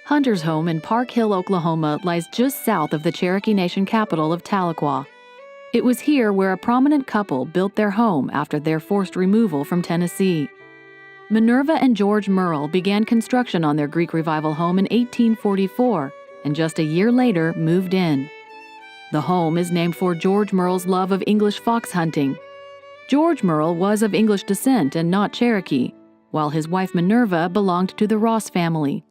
Hunter's home in Park Hill, Oklahoma lies just south of the Cherokee Nation capital of Tahlequah. It was here where a prominent couple built their home after their forced removal from Tennessee. Minerva and George Merle began construction on their Greek Revival home in 1844 and just a year later moved in. The home is named for George Merle's love of English fox hunting. George Merle was of English descent and not Cherokee, while his wife Minerva belonged to the Ross family.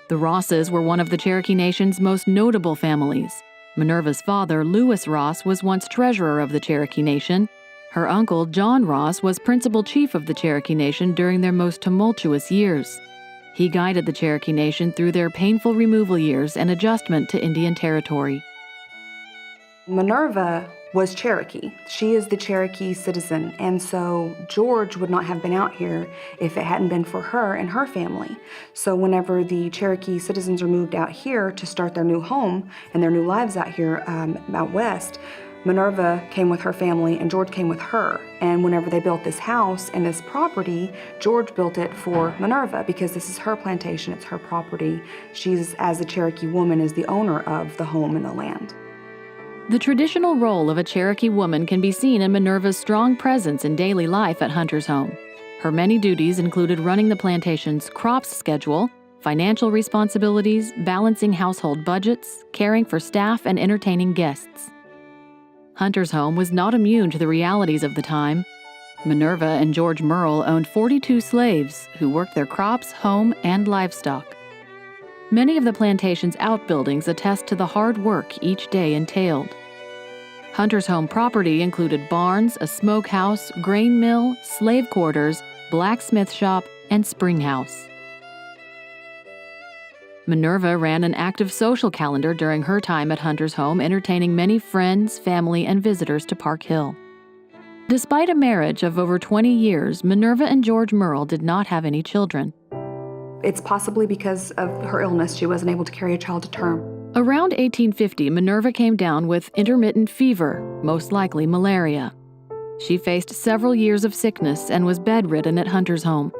The Rosses were one of the Cherokee Nation's most notable families. Minerva's father, Lewis Ross, was once treasurer of the Cherokee Nation. Her uncle, John Ross, was principal chief of the Cherokee Nation during their most tumultuous years. He guided the Cherokee Nation through their painful removal years and adjustment to Indian territory. Minerva was Cherokee. She is the Cherokee citizen, and so George would not have been out here if it hadn't been for her and her family. So whenever the Cherokee citizens are moved out here to start their new home and their new lives out here out west, Minerva came with her family and George came with her. And whenever they built this house and this property, George built it for Minerva because this is her plantation, it's her property. She's, as a Cherokee woman, is the owner of the home and the land. The traditional role of a Cherokee woman can be seen in Minerva's strong presence in daily life at Hunter's home. Her many duties included running the plantation's crops schedule, financial responsibilities, balancing household budgets, caring for staff, and entertaining guests. Hunter's home was not immune to the realities of the time. Minerva and George Merle owned 42 slaves who worked their crops, home, and livestock. Many of the plantation's outbuildings attest to the hard work each day entailed. Hunter's home property included barns, a smokehouse, grain mill, slave quarters, blacksmith shop, and spring house. Minerva ran an active social calendar during her time at Hunter's home, entertaining many friends, family, and visitors to Park Hill. Despite a marriage of over 20 years, Minerva and George Merle did not have any children. It's possibly because of her illness she wasn't able to carry a child to term. Around 1850, Minerva came down with intermittent fever, most likely malaria. She faced several years of sickness and was bedridden at Hunter's home.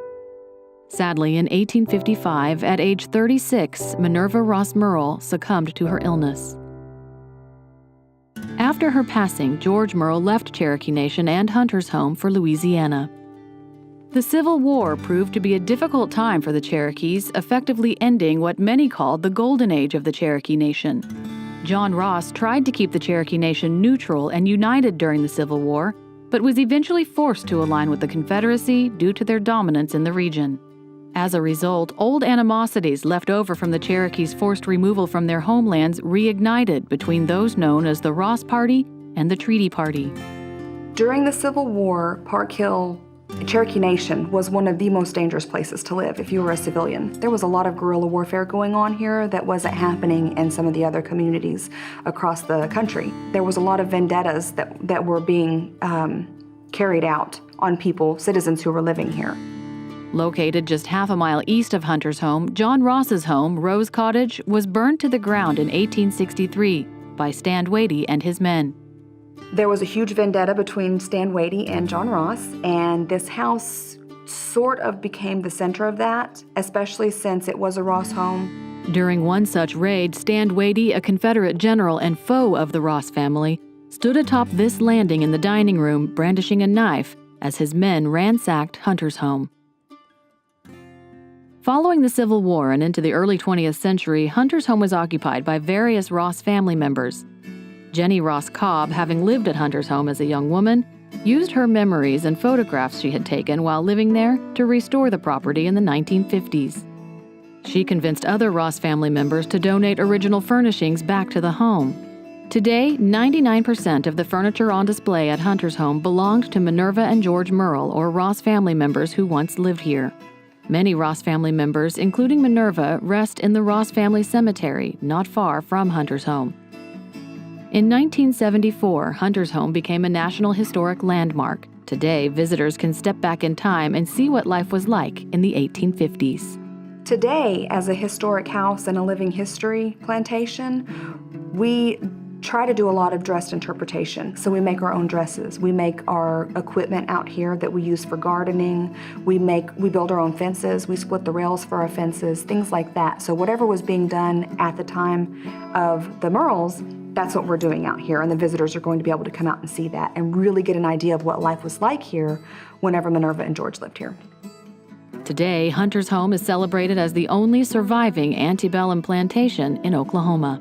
Sadly, in 1855, at age 36, Minerva Ross Merle succumbed to her illness. After her passing, George Merle left Cherokee Nation and Hunter's home for Louisiana. The Civil War proved to be a difficult time for the Cherokees, effectively ending what many called the Golden Age of the Cherokee Nation. John Ross tried to keep the Cherokee Nation neutral and united during the Civil War, but was eventually forced to align with the Confederacy due to their dominance in the region. As a result, old animosities left over from the Cherokees' forced removal from their homelands reignited between those known as the Ross Party and the Treaty Party. During the Civil War, Park Hill, Cherokee Nation was one of the most dangerous places to live if you were a civilian. There was a lot of guerrilla warfare going on here that wasn't happening in some of the other communities across the country. There was a lot of vendettas that were being carried out on people, citizens who were living here. Located just half a mile east of Hunter's home, John Ross's home, Rose Cottage, was burned to the ground in 1863 by Stand Watie and his men. There was a huge vendetta between Stand Watie and John Ross, and this house sort of became the center of that, especially since it was a Ross home. During one such raid, Stand Watie, a Confederate general and foe of the Ross family, stood atop this landing in the dining room, brandishing a knife as his men ransacked Hunter's home. Following the Civil War and into the early 20th century, Hunter's home was occupied by various Ross family members. Jenny Ross Cobb, having lived at Hunter's home as a young woman, used her memories and photographs she had taken while living there to restore the property in the 1950s. She convinced other Ross family members to donate original furnishings back to the home. Today, 99% of the furniture on display at Hunter's home belonged to Minerva and George Merle, or Ross family members who once lived here. Many Ross family members, including Minerva, rest in the Ross family cemetery, not far from Hunter's home. In 1974, Hunter's home became a National Historic Landmark. Today, visitors can step back in time and see what life was like in the 1850s. Today, as a historic house and a living history plantation, we try to do a lot of dress interpretation. So we make our own dresses. We make our equipment out here that we use for gardening. We build our own fences. We split the rails for our fences, things like that. So whatever was being done at the time of the Merles, that's what we're doing out here, and the visitors are going to be able to come out and see that and really get an idea of what life was like here whenever Minerva and George lived here. Today, Hunter's home is celebrated as the only surviving antebellum plantation in Oklahoma.